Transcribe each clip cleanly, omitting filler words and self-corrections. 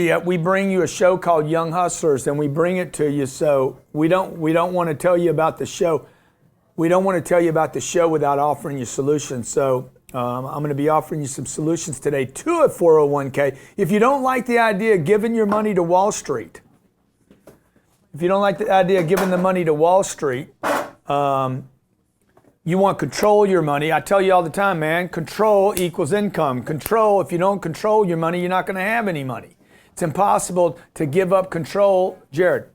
Yeah, we bring you a show called Young Hustlers, and we bring it to you. So we don't want to tell you about the show. We don't want to tell you about the show without offering you solutions. So I'm going to be offering you some solutions today to a 401k. If you don't like the idea of giving your money to Wall Street, if you don't like the idea of giving the money to Wall Street, you want to control your money. I tell you all the time, man, control equals income. Control, if you don't control your money, you're not going to have any money. It's impossible to give up control. Jared,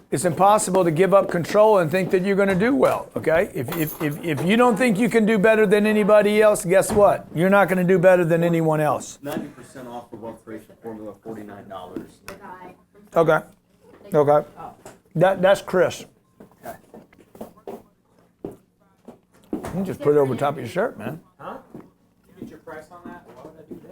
it's impossible to give up control and think that you're going to do well, okay? If you don't think you can do better than anybody else, guess what? You're not going to do better than anyone else. 90% off the wealth creation formula, $49. Okay. Okay. That's Chris. Okay. You can just put it over top of your shirt, man. Huh? You get your price on that? Why would I do that?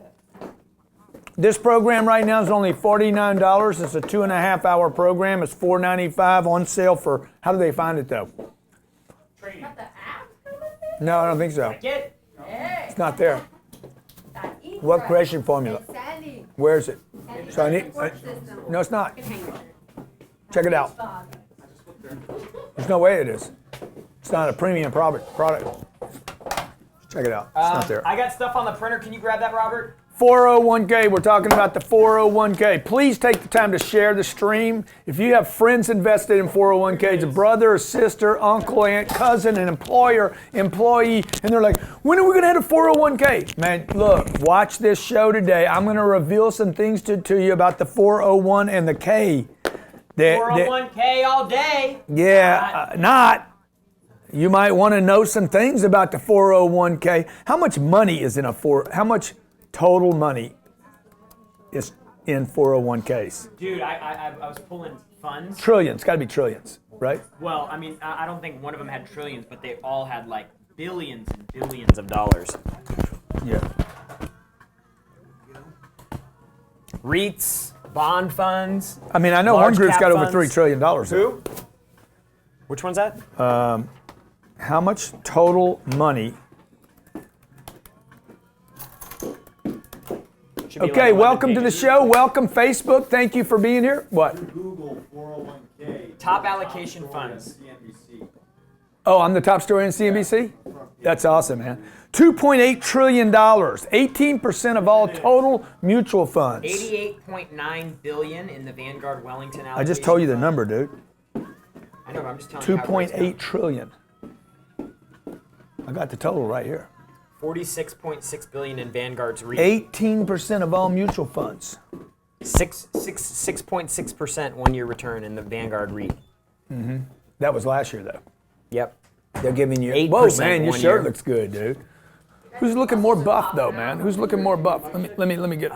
This program right now is only $49. It's a 2.5-hour program. It's $4.95 on sale for, how do they find it though? Training. No, I don't think so. Get It's not there. Wealth creation formula. Where is it? So I need, no, it's not. Check it out. There's no way it is. It's not a premium product. Check it out. It's not there. I got stuff on the printer. Can you grab that, Robert? 401k. We're talking about the 401k. Please take the time to share the stream. If you have friends invested in 401ks, a brother, a sister, uncle, aunt, cousin, an employer, employee, and they're like, when are we going to have a 401k? Man, look, watch this show today. I'm going to reveal some things to you about the 401 and the K. 401k all day. Yeah, not. You might want to know some things about the 401k. How much money is in how much total money is in 401ks? Dude, I was pulling funds. Trillions, got to be trillions, right? Well, I mean, I don't think one of them had trillions, but they all had like billions and billions of dollars. Yeah. REITs, bond funds. I mean, I know one group's got over $3 trillion. Who? Which one's that? How much total money? Okay, welcome to the show. Welcome, Facebook. Thank you for being here. What? Google 401k. Top allocation funds. CNBC. Oh, I'm the top story on CNBC? That's awesome, man. $2.8 trillion, 18% of all total mutual funds. $88.9 billion in the Vanguard Wellington allocation. I just told you the number, dude. I know, but I'm just telling you. $2.8 trillion. I got the total right here. 46.6 billion in Vanguard's REIT. 18% of all mutual funds. 6.6% 1-year return in the Vanguard REIT. Mm-hmm. That was last year, though. Yep. They're giving you 8%. Whoa, man, your 1 shirt year. looks good, dude. Who's looking more buff, though, man? Who's looking more buff? Let me get. Dude, let me get.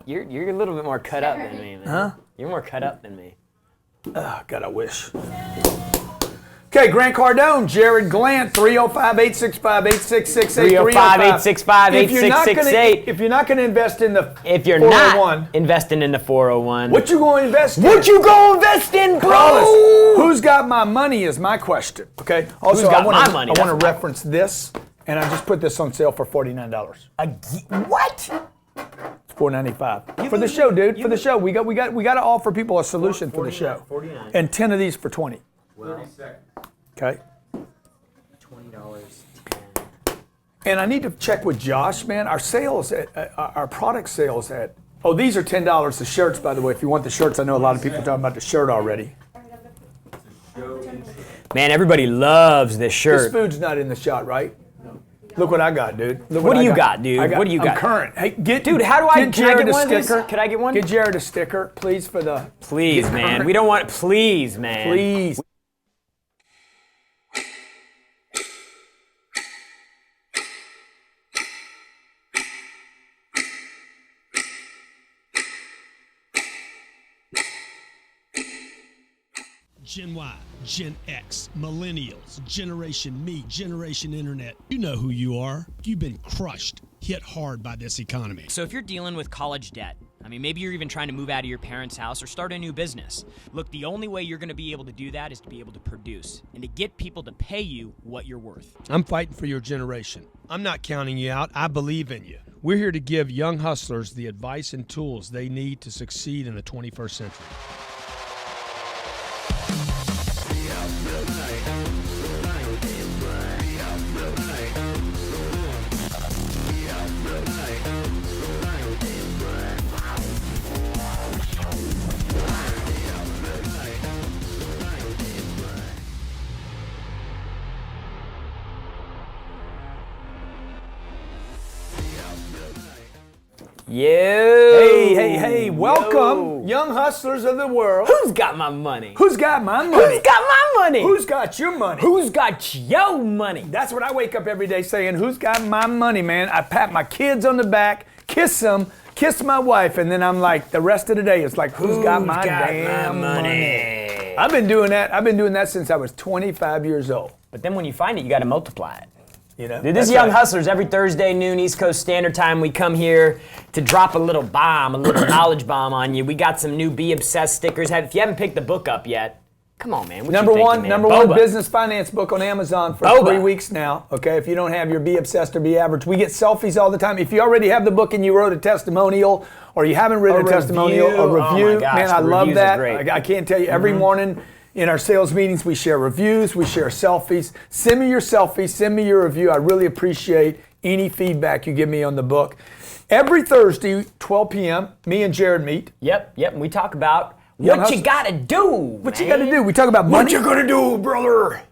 You're a little bit more cut up than me, man. Huh? You're more cut up than me. Oh, God, I wish. Okay, Grant Cardone, Jared Glant, 305-865-8668. 305-865-8668. If you're not going to invest in the If you're 401, not investing in the 401, what you going to invest in? What you go invest in, bro? Promise. Who's got my money is my question. Okay. Also, Who's got my money? I want to reference this, and I just put this on sale for $49. What? It's $4.95 for the show, dude. For the show, we got to offer people a solution for the show. 49. And 10 of these for 20. 30 seconds. Okay. $20. And I need to check with Josh, man. Our sales, our product sales at. Oh, these are $10. The shirts, by the way. If you want the shirts, I know a lot of people are talking about the shirt already. Man, everybody loves this shirt. This food's not in the shot, right? No. Look what I got, dude. Look What do I you got, dude? What do you got? I'm current. Hey, Dude, how do I get can I Jared get a one of these? sticker? Could I get one? Get Jared a sticker, please, for the. Please, get man. current. We don't want. Please, man. Please. Gen Y, Gen X, Millennials, Generation Me, Generation Internet. You know who you are. You've been crushed, hit hard by this economy. So if you're dealing with college debt, I mean, maybe you're even trying to move out of your parents' house or start a new business. Look, the only way you're going to be able to do that is to be able to produce and to get people to pay you what you're worth. I'm fighting for your generation. I'm not counting you out. I believe in you. We're here to give young hustlers the advice and tools they need to succeed in the 21st century. Hey, welcome, young hustlers of the world. Who's got my money? Who's got my money? Who's got my money? Who's got your money? Who's got your money? That's what I wake up every day saying, who's got my money, man? I pat my kids on the back, kiss them, kiss my wife, and then I'm like, the rest of the day, it's like, who's got my damn money? I've been doing that since I was 25 years old. But then when you find it, you got to multiply it. You know, Dude, this is Young Hustlers. Every Thursday noon, East Coast Standard Time, we come here to drop a little bomb, a little knowledge bomb on you. We got some new Be Obsessed stickers. If you haven't picked the book up yet, come on, man. What Number you one thinking, man? Boba. business finance book on Amazon for 3 weeks now. Okay, if you don't have your Be Obsessed or Be Average, we get selfies all the time. If you already have the book and you wrote a testimonial, or you haven't written a testimonial, a review, oh my gosh, man, I love reviews are that. great. I can't tell you. Every morning in our sales meetings, we share reviews, we share selfies. Send me your selfie, send me your review. I really appreciate any feedback you give me on the book. Every Thursday, 12 p.m., me and Jared meet. Yep. And we talk about Young what you Hustlers. got to do. What you got to do? We talk about money. What you gonna do, brother?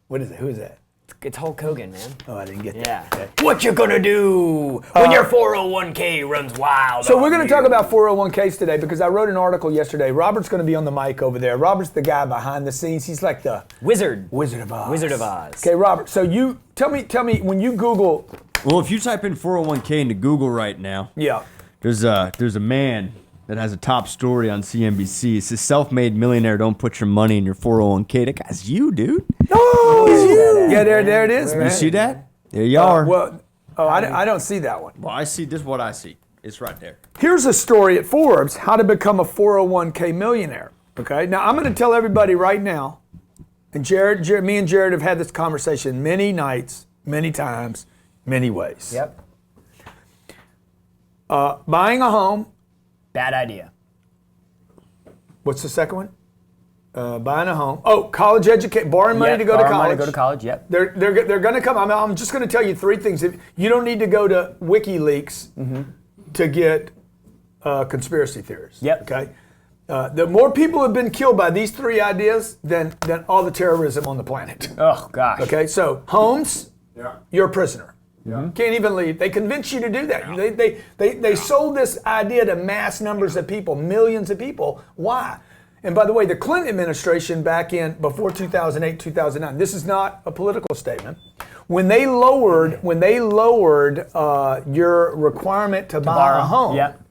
What is it? Who is that? It's Hulk Hogan, man. Oh, I didn't get that. Yeah. Okay. What you gonna do when your 401k runs wild? So we're going to talk about 401ks today because I wrote an article yesterday. Robert's going to be on the mic over there. Robert's the guy behind the scenes. He's like the Wizard of Oz. Wizard of Oz. Okay, Robert. So you tell me when you Google. Well, if you type in 401k into Google right now, Yeah. there's a man that has a top story on CNBC. It says, self-made millionaire, don't put your money in your 401k. That guy's you, dude. Oh, it's you. Yeah, there it is, man. You see that? There you are. I don't see that one. Well, I see this. What I see. It's right there. Here's a story at Forbes: how to become a 401k millionaire. Okay. Now I'm going to tell everybody right now, and Jared, me and Jared have had this conversation many nights, many times, many ways. Yep. Buying a home. Bad idea. What's the second one? Buying a home. Oh, college education, borrowing money to go to college. Money to go to college. Yep. They're going to come. I'm just going to tell you three things. You don't need to go to Wikileaks to get conspiracy theories. Yep. Okay. The more people have been killed by these three ideas than all the terrorism on the planet. Oh gosh. Okay. So homes, Yeah. you're a prisoner. Yeah. Can't even leave. They convince you to do that. They sold this idea to mass numbers of people, millions of people. Why? And by the way, the Clinton administration before 2008, 2009, this is not a political statement. When they lowered your requirement to buy a home, Yep.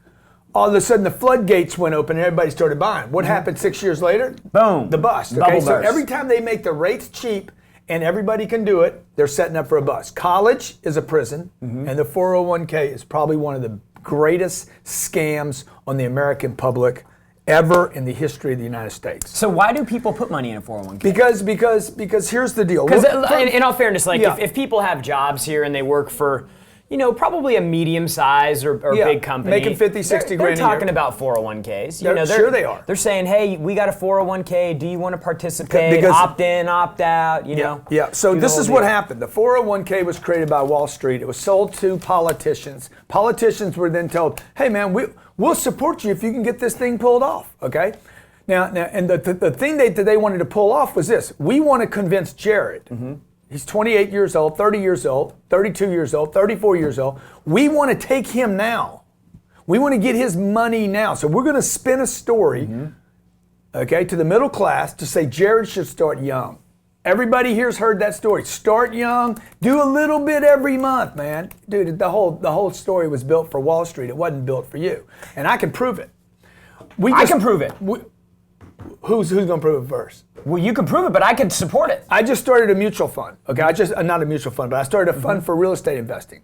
all of a sudden the floodgates went open and everybody started buying. What happened 6 years later? Boom. The bust. Bubble Okay, so burst. every time they make the rates cheap and everybody can do it, they're setting up for a bust. College is a prison, and the 401k is probably one of the greatest scams on the American public ever in the history of the United States. So why do people put money in a 401k? Because here's the deal. Because Look, in all fairness, like Yeah. if people have jobs here and they work for, probably a medium size or Yeah, big company, making 50, 60 they're grand a year. talking about 401ks. Sure they are. They're saying, hey, we got a 401k. Do you want to participate? Because- Opt in, opt out. Yeah. So Do the this whole is what deal. happened. The 401k was created by Wall Street. It was sold to politicians. Politicians were then told, "Hey, man, we'll support you if you can get this thing pulled off." Okay. Now, and the thing that they wanted to pull off was this: we want to convince Jared. He's 28 years old, 30 years old, 32 years old, 34 years old. We want to take him now. We want to get his money now. So we're going to spin a story, okay, to the middle class to say Jared should start young. Everybody here's heard that story. Start young, do a little bit every month, man. Dude, the whole story was built for Wall Street. It wasn't built for you. And I can prove it. I can prove it. Who's going to prove it first? Well, you can prove it, but I could support it. I just started a mutual fund. Okay, not a mutual fund, but I started a fund for real estate investing.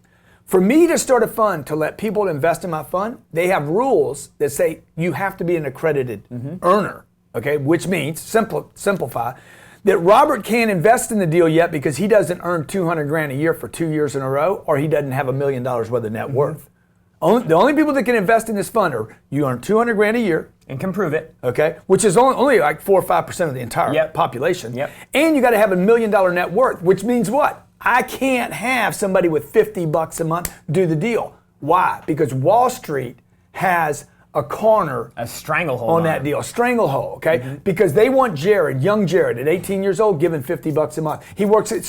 For me to start a fund to let people invest in my fund, they have rules that say you have to be an accredited earner, okay? Which means, simplify, that Robert can't invest in the deal yet because he doesn't earn $200,000 a year for 2 years in a row, or he doesn't have $1 million worth of net worth. The only people that can invest in this fund are you earn $200,000 a year. And can prove it. Okay, which is only like 4 or 5% of the entire population. Yep. And you got to have $1 million net worth, which means what? I can't have somebody with $50 a month do the deal. Why? Because Wall Street has a corner, a stranglehold on that deal, a stranglehold, okay? Because they want Jared, young Jared, at 18 years old, giving $50 a month.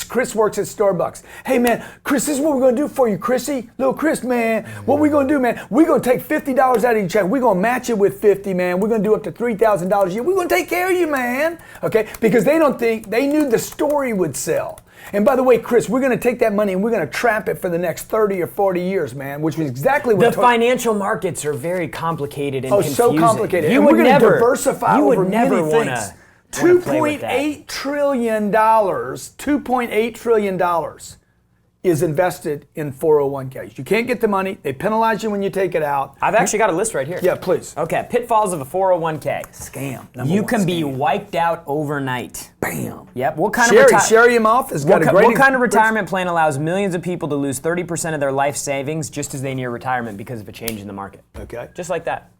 Chris works at Starbucks. Hey man, Chris, this is what we're gonna do for you, Chrissy. Little Chris, man, what we gonna do, man? We're gonna take $50 out of your check. We're gonna match it with 50, man. We're gonna do up to $3,000 a year. We're gonna take care of you, man. Okay? Because they knew the story would sell. And by the way, Chris, we're going to take that money and we're going to trap it for the next 30 or 40 years, man, which was exactly what the financial markets are very complicated and confusing. so complicated. You and would we're going to never diversify you would over never many wanna, things. $2.8 trillion, $2.8 trillion is invested in 401ks. You can't get the money. They penalize you when you take it out. I've actually got a list right here. Yeah, please. Okay, pitfalls of a 401k. Scam. You can be wiped out overnight. Bam. Yep. What kind Sherry Imhoff has got a great... What kind of retirement plan allows millions of people to lose 30% of their life savings just as they near retirement because of a change in the market? Okay. Just like that.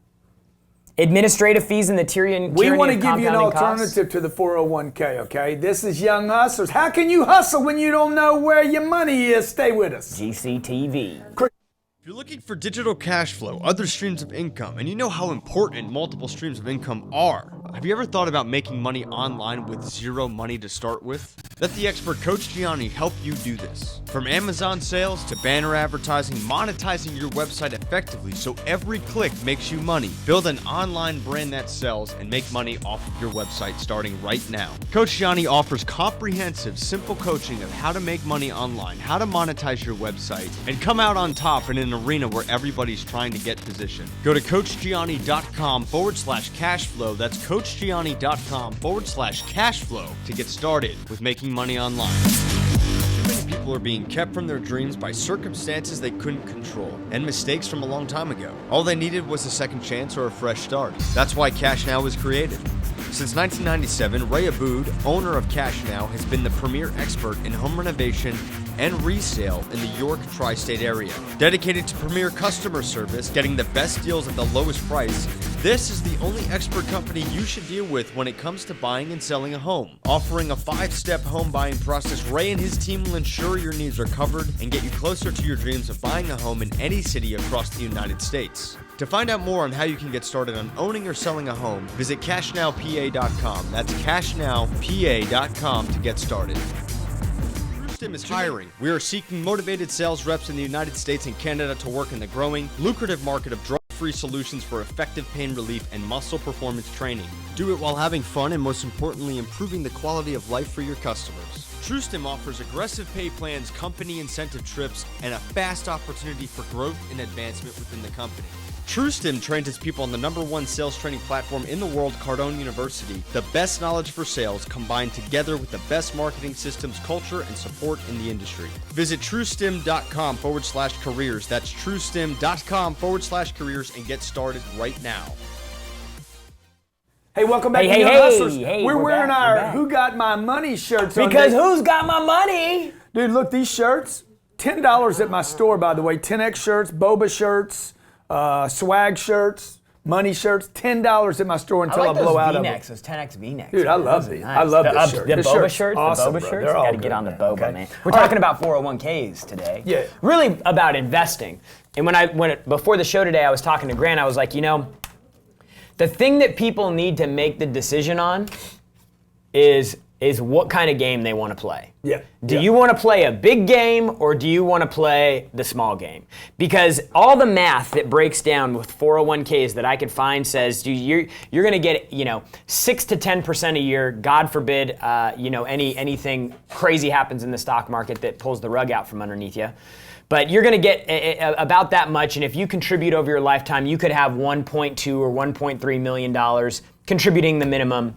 Administrative fees and the tyranny We want to of give you an compounding alternative costs. to the 401k, okay? This is Young Hustlers. How can you hustle when you don't know where your money is? Stay with us. GCTV. If you're looking for digital cash flow, other streams of income, and you know how important multiple streams of income are, have you ever thought about making money online with zero money to start with? Let the expert Coach Gianni help you do this. From Amazon sales to banner advertising, monetizing your website effectively so every click makes you money. Build an online brand that sells and make money off of your website starting right now. Coach Gianni offers comprehensive, simple coaching of how to make money online, how to monetize your website, and come out on top in an arena where everybody's trying to get positioned. Go to CoachGianni.com/cashflow. That's CoachGianni.com/cashflow to get started with making money online. Too many people are being kept from their dreams by circumstances they couldn't control and mistakes from a long time ago. All they needed was a second chance or a fresh start. That's why Cash Now was created. Since 1997, Ray Abood, owner of Cash Now, has been the premier expert in home renovation and resale in the York tri-state area. Dedicated to premier customer service, getting the best deals at the lowest price, this is the only expert company you should deal with when it comes to buying and selling a home. Offering a 5-step home buying process, Ray and his team will ensure your needs are covered and get you closer to your dreams of buying a home in any city across the United States. To find out more on how you can get started on owning or selling a home, visit cashnowpa.com. That's cashnowpa.com to get started. TrueStim is hiring. We are seeking motivated sales reps in the United States and Canada to work in the growing, lucrative market of drug-free solutions for effective pain relief and muscle performance training. Do it while having fun and, most importantly, improving the quality of life for your customers. TrueStim offers aggressive pay plans, company incentive trips, and a fast opportunity for growth and advancement within the company. TrueStim trains its people on the #1 sales training platform in the world, Cardone University. The best knowledge for sales combined together with the best marketing systems, culture, and support in the industry. Visit TrueStim.com/careers. That's TrueStim.com/careers and get started right now. Hey, welcome back to Young Hustlers. We're wearing our Who Got My Money shirts on Because who's got my money? Dude, look, these shirts, $10 at my store, by the way. 10X shirts, boba shirts, swag shirts, money shirts, $10 at my store until I blow out of them. V-necks, those 10X V-necks. Dude, I love these. Nice. I love this shirt. The this boba shirts, awesome, the boba bro. shirts. They're all Got to good, get on the man. boba, Okay. man. We're talking about 401ks today. Yeah. Really about investing. And before the show today, I was talking to Grant. I was like, you know, the thing that people need to make the decision on is what kind of game they want to play. Yeah. Do you want to play a big game or do you want to play the small game? Because all the math that breaks down with 401ks that I could find says you're going to get 6 to 10% a year. God forbid anything crazy happens in the stock market that pulls the rug out from underneath you. But you're going to get about that much, and if you contribute over your lifetime, you could have $1.2 or $1.3 million contributing the minimum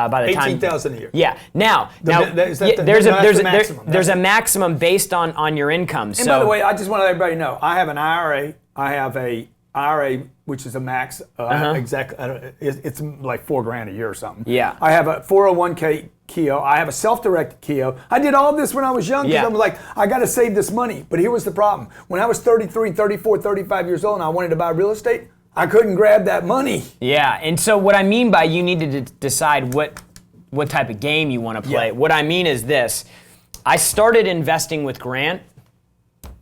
by the time 18,000 a year. Yeah. Now is that there's the maximum. there's a maximum based on your income. And by the way, I just want to let everybody know, I have an IRA. I have a IRA, which is a max. Exactly, it's like $4,000 a year or something. Yeah. I have a 401k Keogh. I have a self-directed Keogh. I did all this when I was young because I'm like, I got to save this money. But here was the problem: when I was 33, 34, 35 years old, and I wanted to buy real estate, I couldn't grab that money. Yeah. And so what I mean by you need to decide what type of game you want to play. Yeah. What I mean is this: I started investing with Grant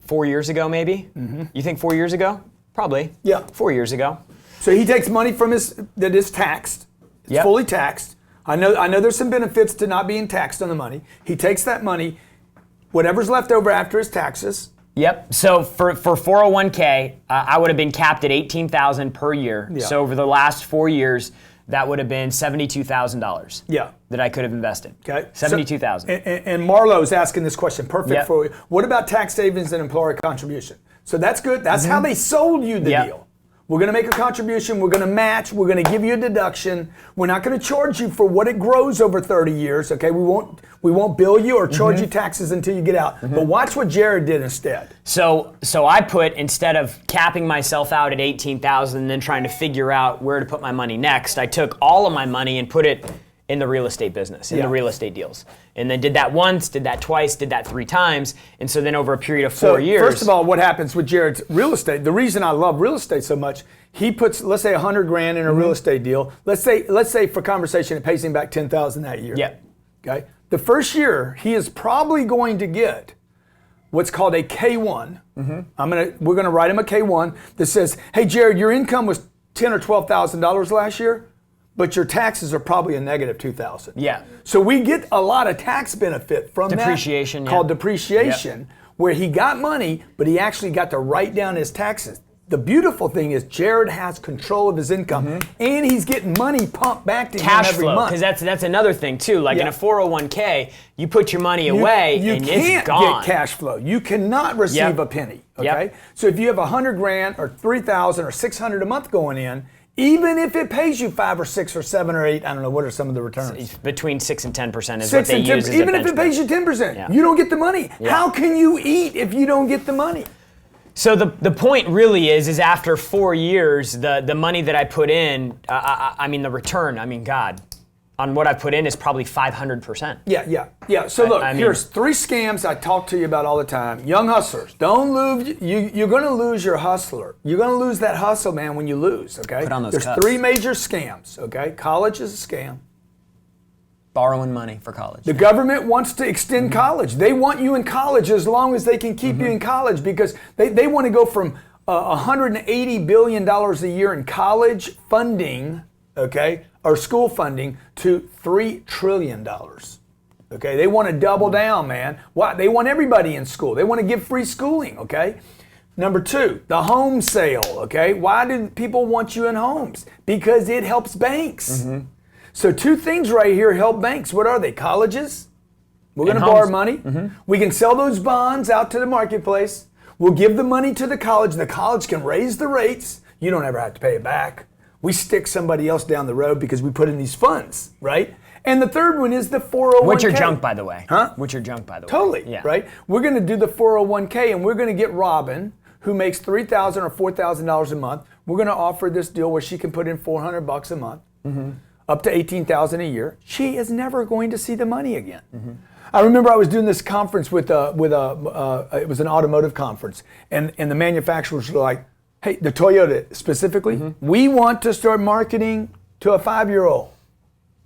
4 years ago, maybe. Mm-hmm. You think 4 years ago? Probably. Yeah. 4 years ago. So he takes money from that is taxed. It's fully taxed. I know there's some benefits to not being taxed on the money. He takes that money, whatever's left over after his taxes. Yep. So for 401k, I would have been capped at $18,000 per year. Yeah. So over the last 4 years, that would have been $72,000. Yeah. That I could have invested. Okay. $72,000. And Marlowe's asking this question. Perfect for you. What about tax savings and employer contribution? So that's good. That's how they sold you the deal. We're going to make a contribution. We're going to match. We're going to give you a deduction. We're not going to charge you for what it grows over 30 years. Okay, we won't bill you or charge you taxes until you get out. But watch what Jared did instead. So I put, instead of capping myself out at $18,000 and then trying to figure out where to put my money next, I took all of my money and put it in the real estate business, in the real estate deals. And then did that once, did that twice, did that 3 times. And so then over a period of 4 years. First of all, what happens with Jared's real estate, the reason I love real estate so much, he puts, let's say $100,000 in a real estate deal. Let's say for conversation, it pays him back $10,000 that year. Yeah. Okay. The first year, he is probably going to get what's called a K1. We're gonna write him a K1 that says, hey Jared, your income was $10,000 or $12,000 last year, but your taxes are probably a negative $2,000. Yeah. So we get a lot of tax benefit from depreciation, that called depreciation, where he got money, but he actually got to write down his taxes. The beautiful thing is Jared has control of his income, and he's getting money pumped back to him every month. Because that's another thing too. Like in a 401k, you put your money away and it's gone. You can't get cash flow. You cannot receive a penny. Okay. So if you have $100,000 or $3,000 or $600 a month going in, even if it pays you 5 or 6 or 7 or 8, I don't know, what are some of the returns? Between 6 and 10% is what they use as a even if it pays you 10%, you don't get the money. How can you eat if you don't get the money? So the point really is after 4 years, the money that I put in, I mean the return, I mean God, on what I put in is probably 500%. Yeah. So look, here's 3 scams I talk to you about all the time. Young hustlers, don't lose. You're going to lose your hustler. You're going to lose that hustle, man, when you lose. Okay. Put on those There's cuffs. 3 major scams. Okay. College is a scam. Borrowing money for college. The government wants to extend college. They want you in college as long as they can keep you in college because they want to go from $180 billion a year in college funding, okay, or school funding to $3 trillion. Okay, they want to double down, man. Why? They want everybody in school. They want to give free schooling, okay? Number 2, the home sale, okay? Why do people want you in homes? Because it helps banks. So 2 things right here help banks. What are they? Colleges. We're going to borrow money. We can sell those bonds out to the marketplace. We'll give the money to the college. The college can raise the rates. You don't ever have to pay it back. We stick somebody else down the road because we put in these funds, right? And the third one is the 401k. What's your junk, by the way? Huh? What's your junk, by the way? Totally, right? We're going to do the 401k, and we're going to get Robin, who makes $3,000 or $4,000 a month. We're going to offer this deal where she can put in $400 a month. Up to $18,000 a year. She is never going to see the money again. I remember I was doing this conference it was an automotive conference, and the manufacturers were like, hey, the Toyota specifically, we want to start marketing to a 5-year-old.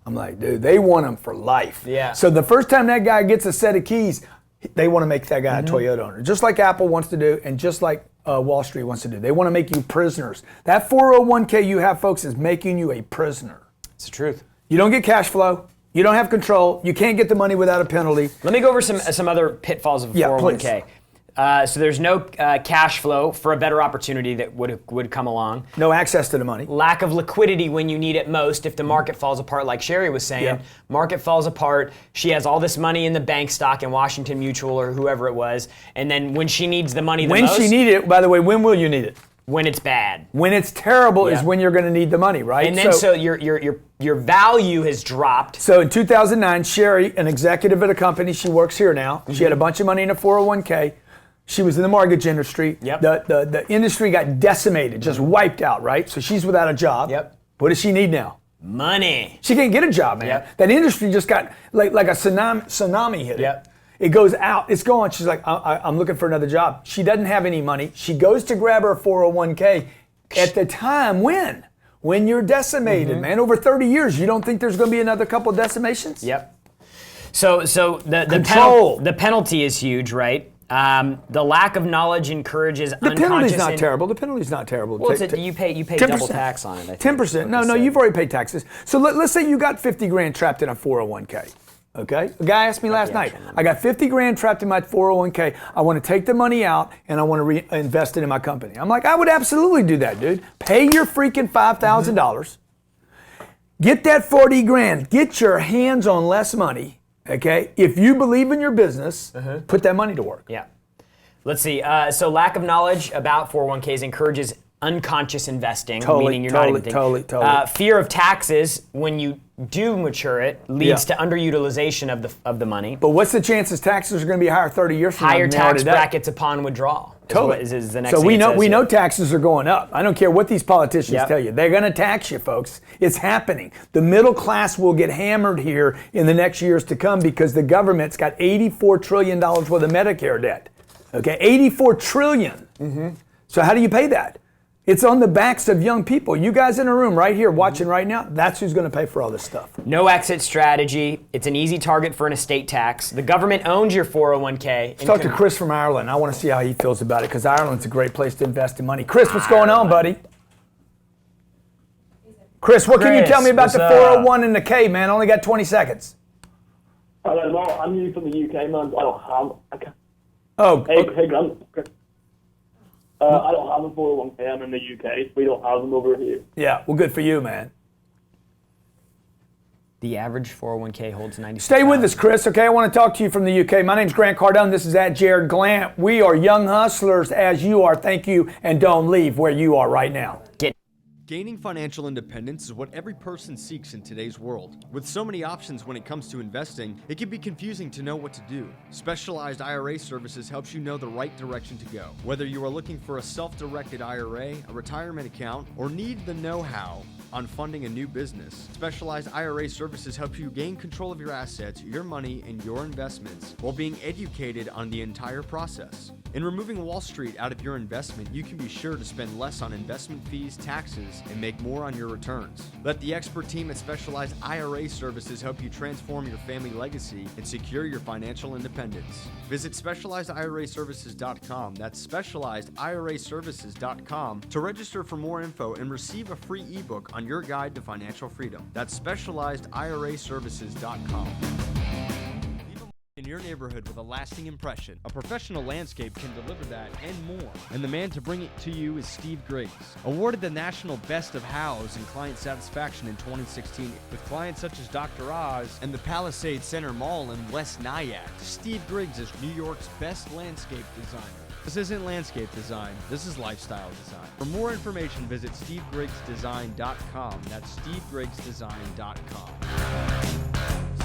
I'm like, dude, they want them for life. Yeah. So the first time that guy gets a set of keys, they want to make that guy a Toyota owner, just like Apple wants to do, and just like Wall Street wants to do. They want to make you prisoners. That 401k you have, folks, is making you a prisoner. It's the truth. You don't get cash flow. You don't have control. You can't get the money without a penalty. Let me go over some other pitfalls of 401k. So there's no cash flow for a better opportunity that would come along. No access to the money. Lack of liquidity when you need it most if the market falls apart, like Sherry was saying. Market falls apart. She has all this money in the bank stock in Washington Mutual or whoever it was. And then when she needs the money the most. When she needs it, by the way, when will you need it? When it's bad. When it's terrible is Yeah. when you're going to need the money, right? And then so your value has dropped. So in 2009, Sherry, an executive at a company, she works here now. She had a bunch of money in a 401k. She was in the mortgage industry. Yep. The industry got decimated, just wiped out, right? So she's without a job. Yep. What does she need now? Money. She can't get a job, man. Yep. That industry just got like a tsunami hit it. Yep. It goes out, it's gone. She's like, I'm looking for another job. She doesn't have any money. She goes to grab her 401k at the time when you're decimated, man. Over 30 years, you don't think there's going to be another couple of decimations? Yep. So Control. the penalty is huge, right? The lack of knowledge encourages The unconscious. penalty's not terrible. The penalty's not terrible. Well, you pay 10%. double tax on it. I think. 10%. No, you've already paid taxes. So let's say you got 50 grand trapped in a 401k. Okay? A guy asked me last night, I got 50 grand trapped in my 401k. I want to take the money out and I want to reinvest it in my company. I'm like, I would absolutely do that, dude. Pay your freaking $5,000. Get that 40 grand. Get your hands on less money. Okay? If you believe in your business, put that money to work. Yeah. Let's see. So lack of knowledge about 401ks encourages unconscious investing, meaning you're not even thinking. Totally. Fear of taxes when you do mature it leads to underutilization of the money. But what's the chances taxes are going to be higher 30 years from now? Higher than they are tax today? brackets upon withdrawal. Totally. Is the next so thing we it know says we here. know taxes are going up. I don't care what these politicians Yep. tell you. They're going to tax you, folks. It's happening. The middle class will get hammered here in the next years to come because the government's got $84 trillion worth of Medicare debt. Okay, $84 trillion. So how do you pay that? It's on the backs of young people. You guys in a room right here watching right now, that's who's going to pay for all this stuff. No exit strategy. It's an easy target for an estate tax. The government owns your 401k. Let's talk to Chris from Ireland. I want to see how he feels about it because Ireland's a great place to invest in money. Chris, what's going on, buddy? Chris, what can you tell me about the 401 and the K, man? I only got 20 seconds. Hello, Mark. I'm new from the UK, man. I don't have. Oh, Hey, Grant. I don't have a 401k. I'm in the UK. We don't have them over here. yeah. Well, good for you, man. The average 401k holds 90. Stay with us, Chris, okay? I want to talk to you from the UK. My name's Grant Cardone. This is at Jared Glant. We are young hustlers as you are. Thank you, and don't leave where you are right now. Gaining financial independence is what every person seeks in today's world. With so many options when it comes to investing, it can be confusing to know what to do. Specialized IRA Services helps you know the right direction to go. Whether you are looking for a self-directed IRA, a retirement account, or need the know-how on funding a new business, Specialized IRA Services helps you gain control of your assets, your money, and your investments while being educated on the entire process. In removing Wall Street out of your investment, you can be sure to spend less on investment fees, taxes, and make more on your returns. Let the expert team at Specialized IRA Services help you transform your family legacy and secure your financial independence. Visit specializediraservices.com. That's specializediraservices.com to register for more info and receive a free ebook on your guide to financial freedom. That's specializediraservices.com. In your neighborhood with a lasting impression. A professional landscape can deliver that and more. And the man to bring it to you is Steve Griggs. Awarded the National Best of Hows in Client Satisfaction in 2016 with clients such as Dr. Oz and the Palisades Center Mall in West Nyack. Steve Griggs is New York's best landscape designer. This isn't landscape design, this is lifestyle design. For more information, visit stevegriggsdesign.com. That's stevegriggsdesign.com.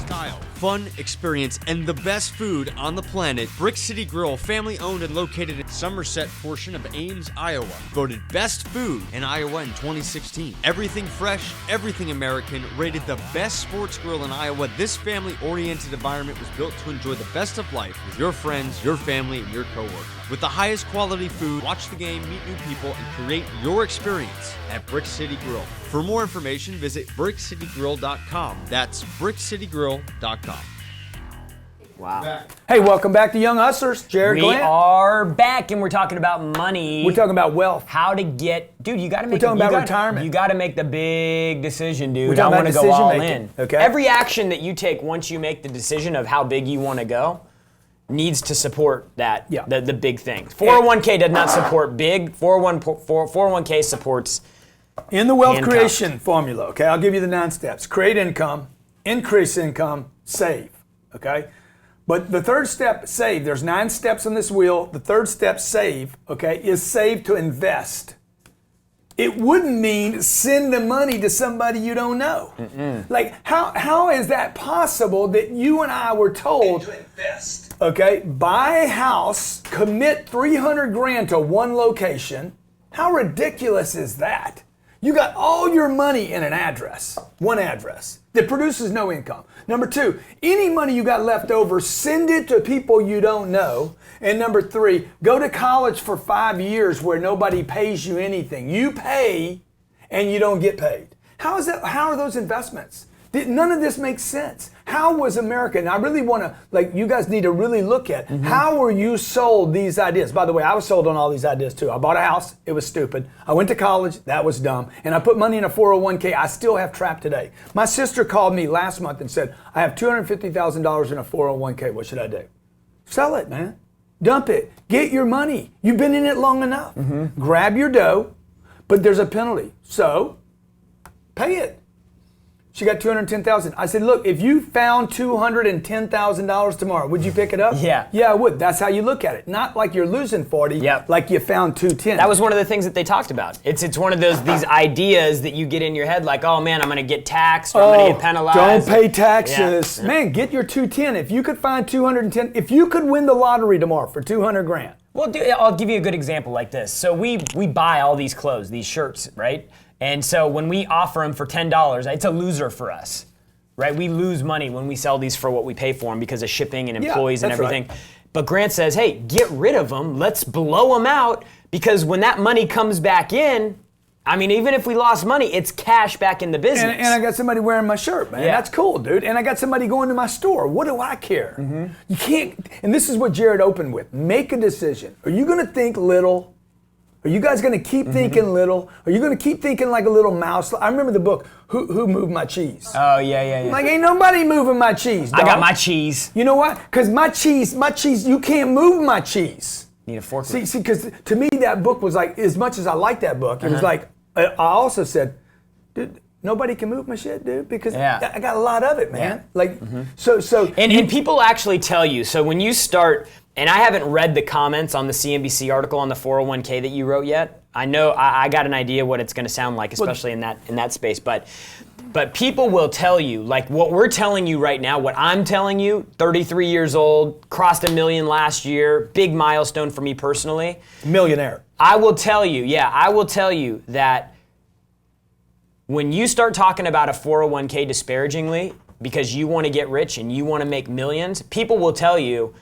Style, fun, experience, and the best food on the planet. Brick City Grill, family owned and located in Somerset portion of Ames, Iowa. Voted best food in Iowa in 2016. Everything fresh, everything American. Rated the best sports grill in Iowa. This family-oriented environment was built to enjoy the best of life with your friends, your family, and your coworkers. With the highest quality food, watch the game, meet new people, and create your experience at Brick City Grill. For more information, visit brickcitygrill.com. That's brickcitygrill.com. Wow. Hey, welcome back to Young Hustlers. Jared We Glant. are back and we're talking about money. We're talking about wealth. How to get, dude, you gotta make We're talking about retirement. You gotta make the big decision, dude. We're talking I wanna about go all decision-making, in. okay? Every action that you take once you make the decision of how big you wanna go needs to support that, Yeah. the big things. 401k does not support big. 401k supports In the wealth Handcuffed. creation formula, okay, I'll give you the 9 steps. Create income, increase income, save, okay? But the third step, save. There's 9 steps on this wheel. The third step, save, okay, is save to invest. it wouldn't mean send the money to somebody you don't know. Like, how is that possible that you and I were told, okay, buy a house, commit 300 grand to one location? How ridiculous is that? You got all your money in an address, one address, that produces no income. Number two, any money you got left over, send it to people you don't know. And number three, go to college for 5 years where nobody pays you anything. You pay and you don't get paid. How is that? How are those investments? None of this makes sense. How was America, and I really want to, like, you guys need to really look at, how were you sold these ideas? By the way, I was sold on all these ideas too. I bought a house, it was stupid. I went to college, that was dumb. And I put money in a 401k, I still have trapped today. My sister called me last month and said, I have $250,000 in a 401k, what should I do? Sell it, man. Dump it. Get your money. You've been in it long enough. Grab your dough, but there's a penalty. So, pay it. She got $210,000. I said, look, if you found $210,000 tomorrow, would you pick it up? Yeah. Yeah, I would. That's how you look at it. Not like you're losing 40, like you found 210. That was one of the things that they talked about. It's one of these ideas that you get in your head, like, oh man, I'm going to get taxed, or I'm going to get penalized. Don't pay taxes. Yeah. Man, get your 210. If you could find 210, if you could win the lottery tomorrow for 200 grand. Well, I'll give you a good example like this. So we buy all these clothes, these shirts, right? And so when we offer them for $10, it's a loser for us, right? We lose money when we sell these for what we pay for them because of shipping and employees and everything. Right. But Grant says, hey, get rid of them. Let's blow them out, because when that money comes back in, I mean, even if we lost money, it's cash back in the business. And I got somebody wearing my shirt, man. Yeah. That's cool, dude. And I got somebody going to my store. What do I care? You can't, and this is what Jared opened with. Make a decision. Are you going to think little? Are you guys going to keep thinking little? Are you going to keep thinking like a little mouse? I remember the book, Who Moved My Cheese? Oh, yeah. Like, ain't nobody moving my cheese, dog. I got my cheese. You know what? Because my cheese, you can't move my cheese. Need a fork. See, because to me that book was like, as much as I liked that book, it was like, I also said, dude, nobody can move my shit, dude, because I got a lot of it, man. Like, so. And people actually tell you, so when you start, and I haven't read the comments on the CNBC article on the 401k that you wrote yet. I know I got an idea what it's going to sound like, especially in that space. But people will tell you, like what we're telling you right now, what I'm telling you, 33 years old, crossed $1 million last year, big milestone for me personally. Millionaire. I will tell you that when you start talking about a 401k disparagingly because you want to get rich and you want to make millions, people will tell you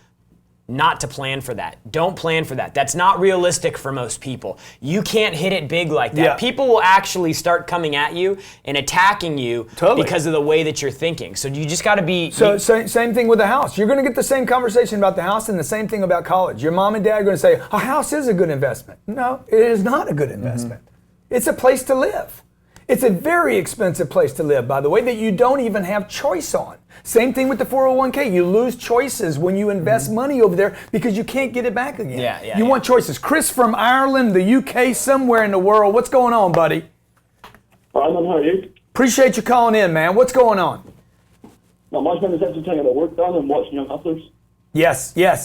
not to plan for that. Don't plan for that. That's not realistic for most people. You can't hit it big like that. People will actually start coming at you and attacking you because of the way that you're thinking. So you just got to be... So same thing with the house. You're going to get the same conversation about the house and the same thing about college. Your mom and dad are going to say, a house is a good investment. No, it is not a good investment. It's a place to live. It's a very expensive place to live, by the way, that you don't even have choice on. Same thing with the 401k. You lose choices when you invest money over there because you can't get it back again. You want choices. Chris from Ireland, the UK, somewhere in the world. What's going on, buddy? How are you? Appreciate you calling in, man. What's going on? Not much, man. Just actually trying to get the work done and watching Young Hustlers. Yes. Yeah.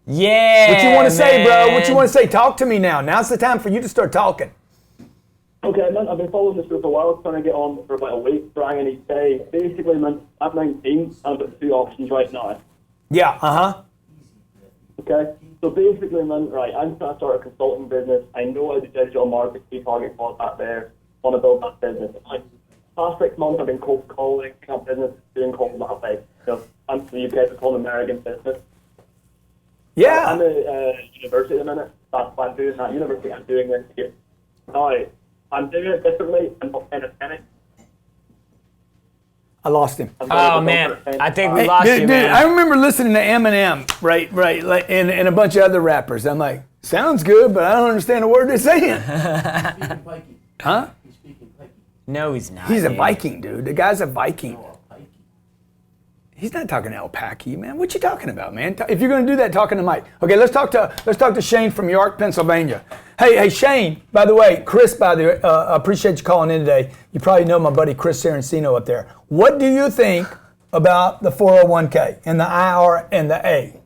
What you want to say, bro? What you want to say? Talk to me now. Now's the time for you to start talking. Okay, man, I've been following this for a while, trying to get on for about a week, trying each day. Basically, man, I'm 19, I've got 2 options right now. Yeah, Okay, so basically, man, right, I'm trying to start a consulting business. I know how to digital marketing, target for that there, want to build that business. Like, past 6 months, I've been cold calling, up business, doing cold calling. I'm from the UK, it's called American business. Yeah. I'm at university at the minute. That's why I'm doing that university. I'm doing this here. Now, I'm doing it differently. I'm not kind of panic. I lost him. Oh man, I think we lost you, man. I remember listening to Eminem, right, like, and a bunch of other rappers. I'm like, sounds good, but I don't understand a word they're saying. Huh? No, he's not. He's a Viking, dude. The guy's a Viking. He's not talking alpaca, man. What you talking about, man? If you're going to do that, talking to Mike. Okay, let's talk to Shane from York, Pennsylvania. Hey, Shane. By the way, Chris. By the way, I appreciate you calling in today. You probably know my buddy Chris Sarancino up there. What do you think about the 401k and the IR and the A?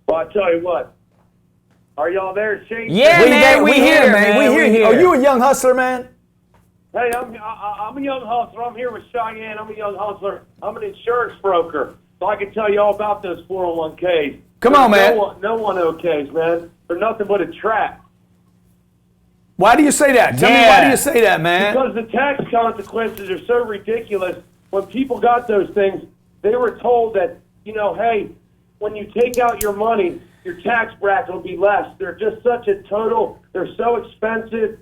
Well, I tell you what. Are y'all there, Shane? Yeah, man, we here, man. We hear. Are you a young hustler, man? Hey, I'm a young hustler. I'm here with Cheyenne. I'm a young hustler. I'm an insurance broker, so I can tell you all about those 401ks. Come on, man. No one okays, man. They're nothing but a trap. Why do you say that? Tell me, why do you say that, man? Because the tax consequences are so ridiculous. When people got those things, they were told that, hey, when you take out your money, your tax bracket will be less. They're just such a total. They're so expensive.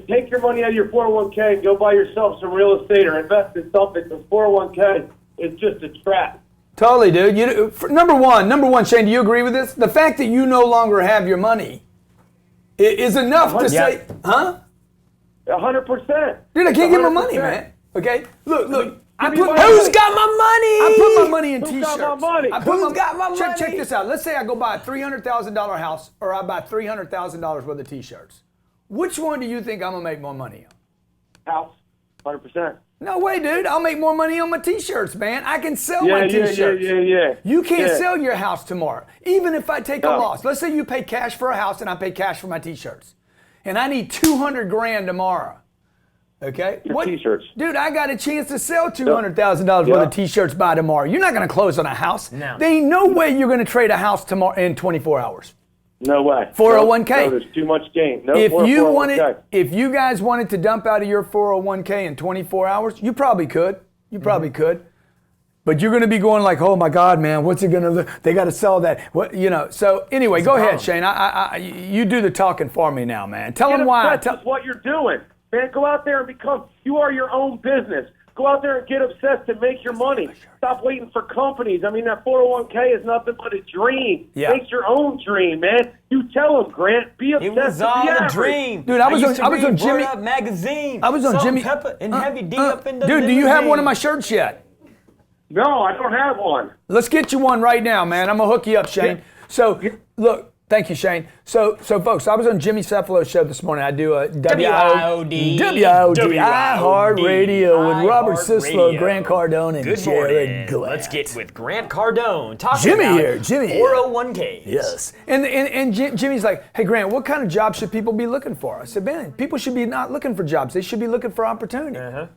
Take your money out of your 401k and go buy yourself some real estate or invest in something. Because 401k is just a trap. Totally, dude. Number one, Shane, do you agree with this? The fact that you no longer have your money is enough to say, huh? 100%. Dude, I can't get my money, man. Okay? Look. Who's got my money? I put my money in Who's T-shirts. got my money? Who's got my money? Check this out. Let's say I go buy a $300,000 house or I buy $300,000 worth of T-shirts. Which one do you think I'm going to make more money on? House, 100%. No way, dude. I'll make more money on my T-shirts, man. I can sell my T-shirts. Yeah. You can't sell your house tomorrow, even if I take a loss. Let's say you pay cash for a house and I pay cash for my T-shirts. And I need $200,000 tomorrow. Okay? T-shirts. Dude, I got a chance to sell $200,000 worth of T-shirts by tomorrow. You're not going to close on a house. No. There ain't no way you're going to trade a house tomorrow in 24 hours. No way. 401k. No, there's too much gain. No, If you guys wanted to dump out of your 401k in 24 hours, you probably could. You probably could. But you're going to be going like, oh my God, man, what's it going to look? They got to sell that. So anyway, go ahead, Shane. You do the talking for me now, man. Tell them why. That's what you're doing. Man, go out there and you are your own business. Go out there and get obsessed and make your money. Stop waiting for companies. I mean, that 401k is nothing but a dream. Yeah. Make your own dream, man. You tell them, Grant. Be obsessed. It was all a dream. Dude, I was on Jimmy. Word Up magazine. I was on Salt Jimmy. and Pepper and Heavy D up in the Dude, do you have limousine. one of my shirts yet? No, I don't have one. Let's get you one right now, man. I'm going to hook you up, Shane. So, look. Thank you, Shane. So, folks, I was on Jimmy Cephalo's show this morning. I do a WIOD iHeart Radio with Robert Sislo, Grant Cardone, and Good Jared morning. Glenn. Let's get with Grant Cardone talking Jimmy about here, Jimmy here. 401ks. Yes. And Jimmy's like, hey, Grant, what kind of job should people be looking for? I said, man, people should be not looking for jobs. They should be looking for opportunity.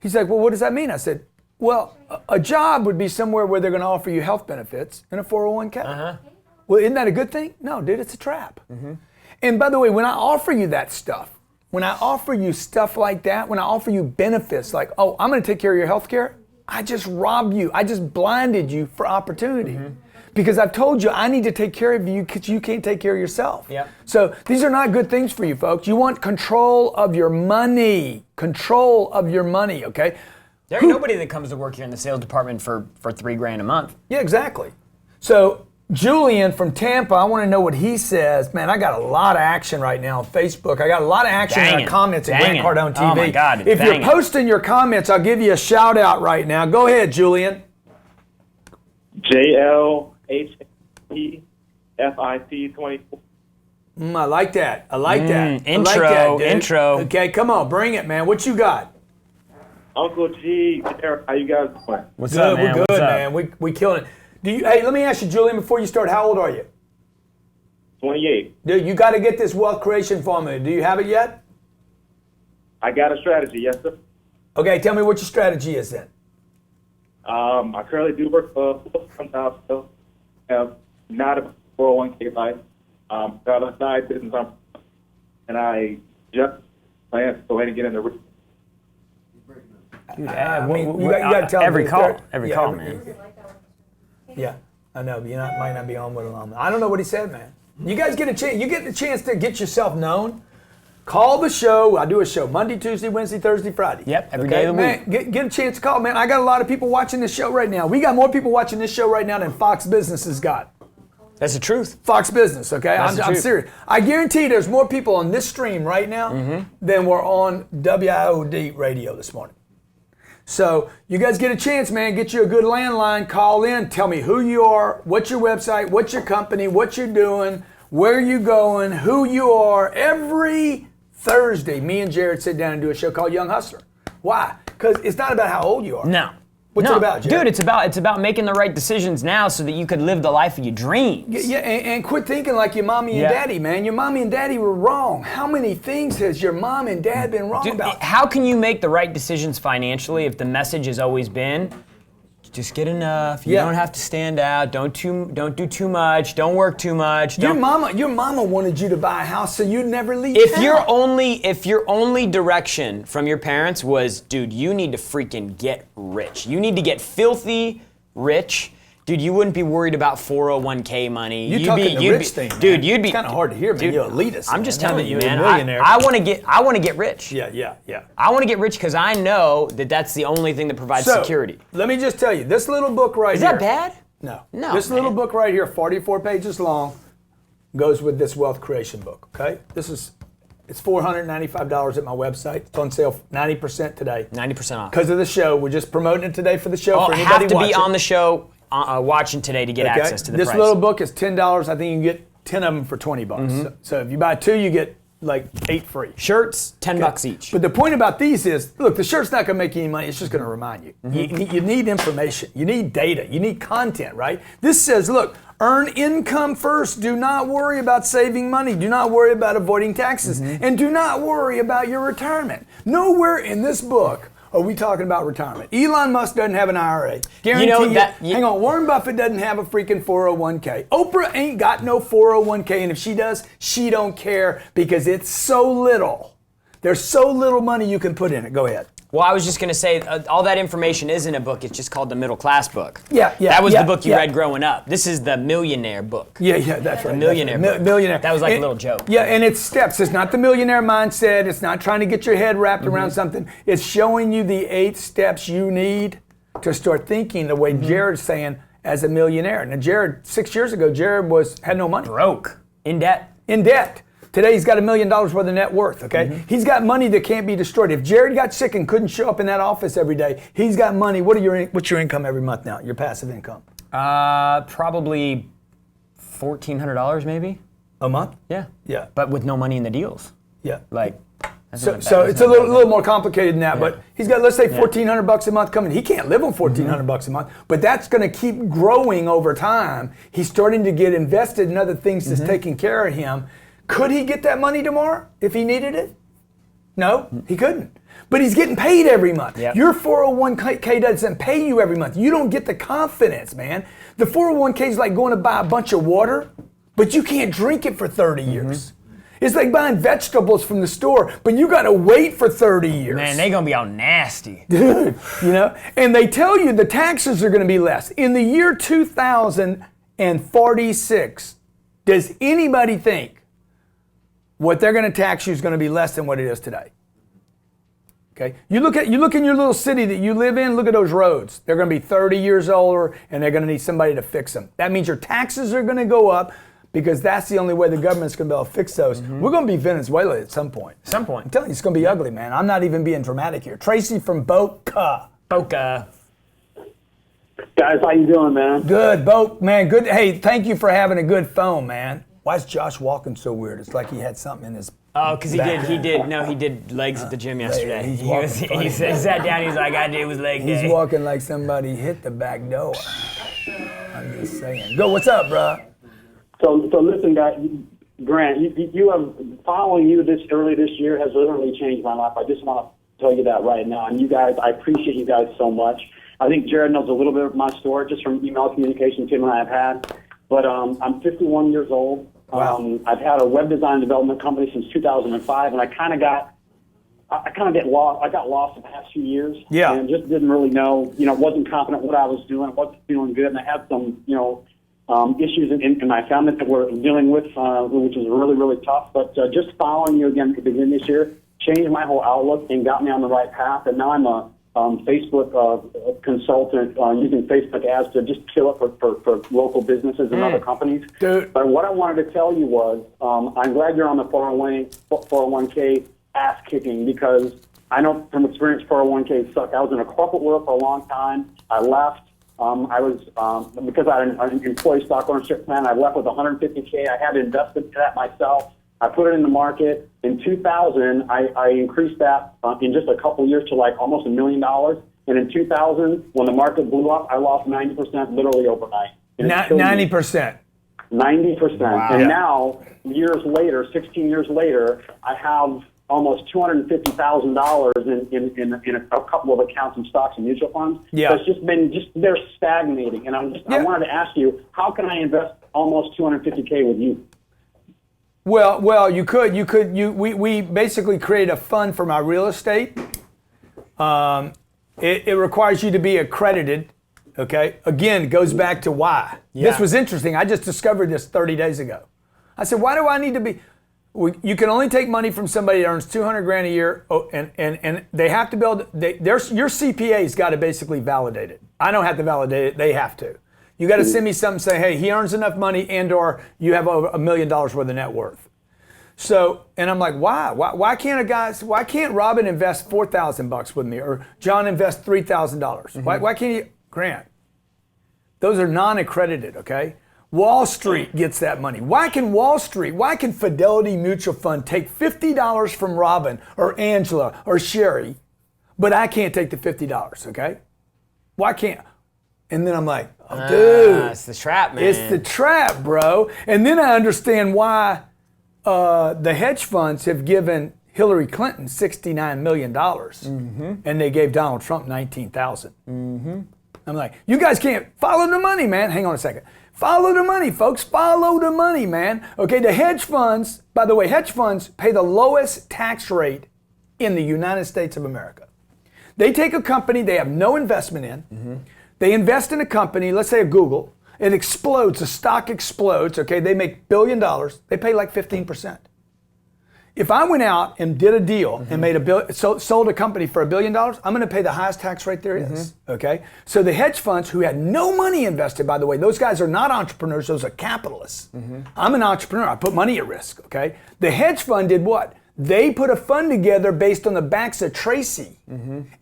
He's like, well, what does that mean? I said, well, a job would be somewhere where they're going to offer you health benefits and a 401k. Well, isn't that a good thing? No, dude, it's a trap. And by the way, when I offer you that stuff, when I offer you stuff like that, when I offer you benefits like, oh, I'm going to take care of your health care, I just robbed you. I just blinded you for opportunity. Because I've told you I need to take care of you because you can't take care of yourself. Yep. So these are not good things for you, folks. You want control of your money. Control of your money, okay? There ain't nobody that comes to work here in the sales department for $3,000 a month. Yeah, exactly. So Julian from Tampa, I want to know what he says. Man, I got a lot of action right now on Facebook. I got a lot of action in the comments at Grant Cardone TV. Oh my God, if you're posting your comments, I'll give you a shout out right now. Go ahead, Julian. JLHPFIC24. I like that. I like that. Intro, I like that, dude. intro. Okay, come on, bring it, man. What you got? Uncle G, Eric, how you guys doing? What's Good, up, man? we're good, What's up? man. We killing it. Hey, let me ask you, Julian, before you start, how old are you? 28. Dude, you got to get this wealth creation formula. Do you have it yet? I got a strategy, yes, sir. Okay, tell me what your strategy is then. I currently do work for some jobs, so have not a 401k life. Got a side business, and I just plan to go ahead and get in the risk. You got to tell every me call, man. Yeah, I know, but you might not be on with them. I don't know what he said, man. You guys get a chance. You get the chance to get yourself known. Call the show. I do a show Monday, Tuesday, Wednesday, Thursday, Friday. Yep, every day of the man, week. Get a chance to call, man. I got a lot of people watching this show right now. We got more people watching this show right now than Fox Business has got. That's the truth. Fox Business, okay? I'm serious. I guarantee there's more people on this stream right now than were on WIOD radio this morning. So you guys get a chance, man. Get you a good landline. Call in. Tell me who you are, what's your website, what's your company, what you're doing, where you going, who you are. Every Thursday, me and Jared sit down and do a show called Young Hustler. Why? Because it's not about how old you are. No. What's it about, Jared? Dude, it's about making the right decisions now so that you could live the life of your dreams. Yeah, and quit thinking like your mommy and daddy, man. Your mommy and daddy were wrong. How many things has your mom and dad been wrong about? How can you make the right decisions financially if the message has always been, just get enough. You don't have to stand out. Don't do too much. Don't work too much. Your mama wanted you to buy a house so you'd never leave If town. your only direction from your parents was, dude, you need to freaking get rich. You need to get filthy rich. Dude, you wouldn't be worried about 401k money. You're talking the rich thing, man. Dude, you'd be. It's kind of hard to hear, man. Dude, You're elitist. I'm just telling you, You're man. a millionaire. I want to get rich. Yeah. I want to get rich because I know that that's the only thing that provides security. Let me just tell you, this little book right here. Is that bad? No. No. This little man. book right here, 44 pages long, goes with this wealth creation book. Okay, it's $495 at my website. It's on sale 90% today. 90% off. Because of the show, we're just promoting it today for the show. For I anybody have to watching. be on the show watching today to get access to the this price. little book is $10. I think you can get 10 of them for $20. Mm-hmm. So if you buy 2, you get like 8 free. Shirts, $10 each. But the point about these is, look, the shirt's not going to make you any money. It's just going to remind you. Mm-hmm. You need information. You need data. You need content, right? This says, look, earn income first. Do not worry about saving money. Do not worry about avoiding taxes. Mm-hmm. And do not worry about your retirement. Nowhere in this book are we talking about retirement. Elon Musk doesn't have an IRA. Guarantee hang on, Warren Buffett doesn't have a freaking 401k. Oprah ain't got no 401k, and if she does, she don't care because it's so little. There's so little money you can put in it. Go ahead. Well, I was just going to say, all that information is in a book. It's just called the Middle Class book. Yeah. That was the book you read growing up. This is the Millionaire book. Yeah, that's right. The Millionaire book. Millionaire. That was like a little joke. Yeah, and it's steps. It's not the millionaire mindset. It's not trying to get your head wrapped around something. It's showing you the 8 steps you need to start thinking the way Jared's saying as a millionaire. Now, Jared, 6 years ago, Jared had no money. Broke. In debt. In debt. Today he's got $1 million worth of net worth, okay? He's got money that can't be destroyed. If Jared got sick and couldn't show up in that office every day, he's got money. What's your income every month now, your passive income? Probably $1,400 maybe. A month? Yeah. Yeah. But with no money in the deals. Yeah. Like. So it's a little more complicated than that, but he's got, let's say, $1,400 a month coming. He can't live on $1,400 a month, but that's going to keep growing over time. He's starting to get invested in other things that's taking care of him. Could he get that money tomorrow if he needed it? No, he couldn't. But he's getting paid every month. Yep. Your 401k doesn't pay you every month. You don't get the confidence, man. The 401k is like going to buy a bunch of water, but you can't drink it for 30 years. It's like buying vegetables from the store, but you got to wait for 30 years. Man, they going to be all nasty. Dude, and they tell you the taxes are going to be less. In the year 2046, does anybody think what they're going to tax you is going to be less than what it is today? Okay, you look in your little city that you live in. Look at those roads. They're going to be 30 years older, and they're going to need somebody to fix them. That means your taxes are going to go up because that's the only way the government's going to be able to fix those. We're going to be Venezuela at some point. Some point. I'm telling you, it's going to be ugly, man. I'm not even being dramatic here. Tracy from Boca. Boca. Guys, how you doing, man? Good, man. Good. Hey, thank you for having a good phone, man. Why is Josh walking so weird? It's like he had something in his. Oh, because he did legs at the gym yesterday. he's He walking funny. sat down, he's like, I did was leg day. He's walking like somebody hit the back door. I'm just saying. Go, what's up, bro? So listen, guys, Grant, you have following you early this year has literally changed my life. I just want to tell you that right now. And you guys, I appreciate you guys so much. I think Jared knows a little bit of my story just from email communication Tim and I have had. But I'm 51 years old. Wow. I've had a web design development company since 2005, and I kind of got lost. I got lost the past few years. Yeah. And just didn't really know, wasn't confident what I was doing, wasn't feeling good, and I had some, issues in my family that we're dealing with, which is really, really tough. But just following you again at the beginning of this year changed my whole outlook and got me on the right path. And now I'm a Facebook consultant using Facebook ads to just kill it for local businesses and other companies. Dude. But what I wanted to tell you was I'm glad you're on the 401k ass kicking because I know from experience 401k suck. I was in a corporate world for a long time. I left. I was because I had an employee stock ownership plan. I left with $150K. I had invested that myself. I put it in the market. In 2000, I increased that in just a couple years to like almost $1 million. And in 2000, when the market blew up, I lost 90% literally overnight. And it killed me. 90%. 90%. Wow. And Yeah. now, years later, 16 years later, I have almost $250,000 in a couple of accounts in stocks and mutual funds. Yeah. So it's just been they're stagnating. And I wanted to ask you, how can I invest almost $250K with you? Well, you could. We basically create a fund for my real estate. It requires you to be accredited. Okay. Again, it goes back to why. Yeah. This was interesting. I just discovered this 30 days ago. I said, why do I need to be? You can only take money from somebody that earns $200,000 a year, and they have to build. Your CPA's got to basically validate it. I don't have to validate it. They have to. You got to send me something, say, hey, he earns enough money, and/or you have over $1 million worth of net worth. So, and I'm like, why? Why can't Robin invest $4,000 with me, or John invest $3,000? Why can't you, Grant? Those are non-accredited, okay? Wall Street gets that money. Why can Fidelity Mutual Fund take $50 from Robin or Angela or Sherry, but I can't take the $50, okay? Why can't? And then I'm like, oh, dude. It's the trap, man. It's the trap, bro. And then I understand why the hedge funds have given Hillary Clinton $69 million, and they gave Donald Trump $19,000. I'm like, you guys can't follow the money, man. Hang on a second. Follow the money, folks. Follow the money, man. Okay, the hedge funds, by the way, hedge funds pay the lowest tax rate in the United States of America. They take a company they have no investment in. They invest in a company, let's say a Google. It explodes, the stock explodes, okay? They make $1 billion. They pay like 15%. If I went out and did a deal and made sold a company for $1 billion, I'm going to pay the highest tax rate there is. Okay? So the hedge funds who had no money invested, by the way, those guys are not entrepreneurs, those are capitalists. I'm an entrepreneur, I put money at risk, okay? The hedge fund did what? They put a fund together based on the backs of Tracy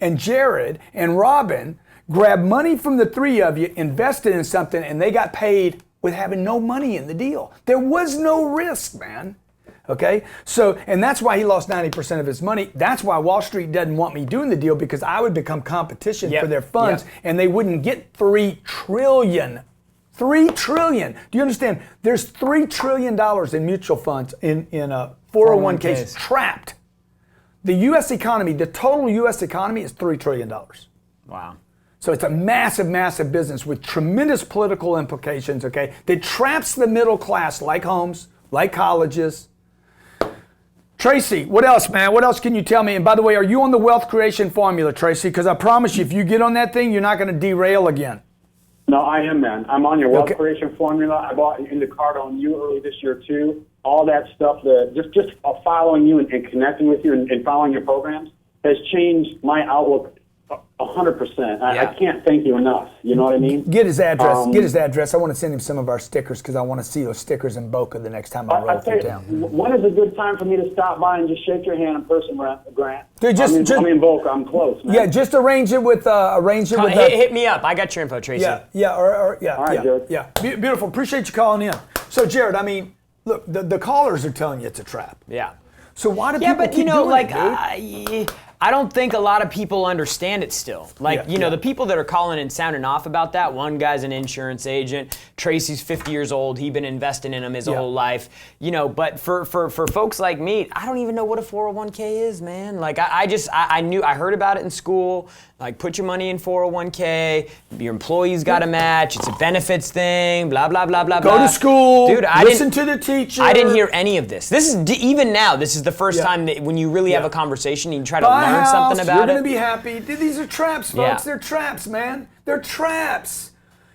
and Jared and Robin, grabbed money from the three of you, invested in something, and they got paid with having no money in the deal. There was no risk, man. Okay, so, and that's why he lost 90% of his money. That's why Wall Street doesn't want me doing the deal, because I would become competition for their funds, and they wouldn't get $3 trillion. $3 trillion. Do you understand? There's $3 trillion in mutual funds, in 401ks trapped. The U.S. economy, the total U.S. economy is $3 trillion. Wow. So it's a massive, massive business with tremendous political implications, okay, that traps the middle class, like homes, like colleges. Tracy, what else, man? What else can you tell me? And by the way, are you on the wealth creation formula, Tracy? Because I promise you, if you get on that thing, you're not going to derail again. No, I am, man. I'm on your wealth creation formula. I bought into Cardone you early this year, too. All that stuff, just following you and connecting with you and following your programs has changed my outlook 100%. I can't thank you enough. You know what I mean? Get his address. I want to send him some of our stickers, because I want to see those stickers in Boca the next time I roll through town. When is a good time for me to stop by and just shake your hand in person, Grant? Dude, I'm in Boca. I'm close, man. Yeah, just arrange it with hit me up. I got your info, Tracy. All right, Jared. Yeah, beautiful. Appreciate you calling in. So, Jared, I mean, look, the callers are telling you it's a trap. Yeah. So why do people keep doing it, dude? I don't think a lot of people understand it still. The people that are calling and sounding off about that, one guy's an insurance agent, Tracy's 50 years old, he's been investing in them his whole life. But for folks like me, I don't even know what a 401k is, man. Like I heard about it in school. Like, put your money in 401k, your employees got a match, it's a benefits thing, blah, blah, blah, blah, blah. Go to school, dude, listen to the teacher. I didn't hear any of this. This is, even now, this is the first time that when you really have a conversation and you try to learn something about you're it. going to be happy. These are traps, folks. Yeah. They're traps, man. They're traps.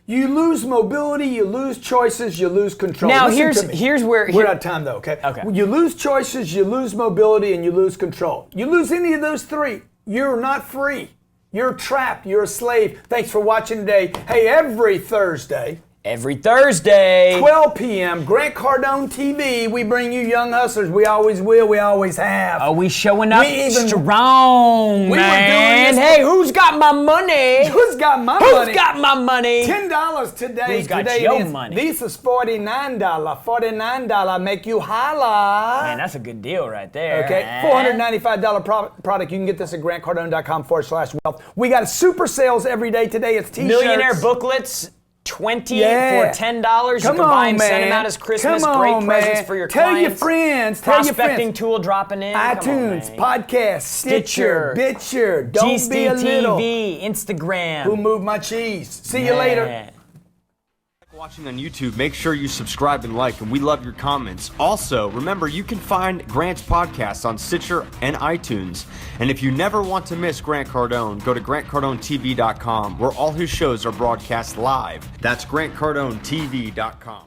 You lose mobility, you lose choices, you lose control. Now, Listen here's where... We're out of time, though, okay? Okay. You lose choices, you lose mobility, and you lose control. You lose any of those three, you're not free. You're trapped. You're a slave. Thanks for watching today. Hey, every Thursday, Every Thursday. 12 p.m. Grant Cardone TV. We bring you young hustlers. We always will. We always have. Are we showing up We even- strong, We were man? doing this- Hey, who's got my money? Who's got my money? Who's got my money? $10 today. Who's got today your it is. money? This is $49. $49 make you holla. Man, that's a good deal right there. Okay, $495 product. You can get this at grantcardone.com/wealth. We got super sales every day today. It's t-shirts. Millionaire booklets. 20 Yeah. for $10. Come you can buy them, on, send them man. out as Christmas. Come Great on, presents man. for your Tell clients. your friends. Tell your Prospecting friends. tool dropping in. Come on, iTunes, man. podcast, Stitcher, Bitcher. Don't be a little. GCTV, Instagram. Who moved my cheese? See you later. Man. Watching on YouTube, make sure you subscribe and like, and we love your comments. Also, remember, you can find Grant's podcast on Stitcher and iTunes. And if you never want to miss Grant Cardone, go to grantcardonetv.com, where all his shows are broadcast live. That's grantcardonetv.com.